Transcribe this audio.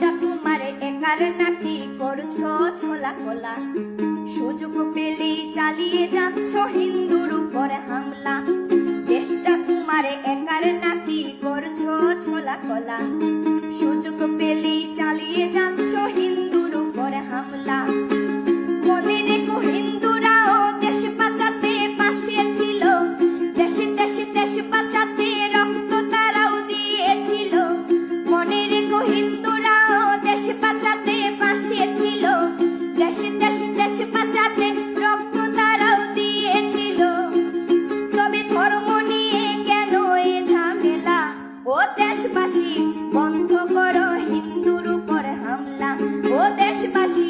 দেশটা তোমার একার নাকি করছো ছোলা কোলা। সুযোগ পেলেই চালিয়ে যাচ্ছ হিন্দুর উপরে হামলা। দেশটা তোমার একার নাকি করছো ছোলা কোলা। সুযোগ পেলেই চালিয়ে যাচ্ছ হিন্দুর উপরে হামলা। মনে রেখো হিন্দুরাও দেশ বাঁচাতে পাশে ছিল। দেশে দেশে দেশ বাঁচাতে রক্ত তারাও দিয়েছিল। মনে রেখো হিন্দুরাও দেশ বাঁচাতে পাশে ছিল। দেশে দেশে দেশ বাঁচাতে রক্ত তারাও দিয়েছিল। তবে ধর্ম নিয়ে কেন এ ঝামেলা? ও দেশবাসী বন্ধ করো হিন্দুর উপর হামলা। ও দেশবাসী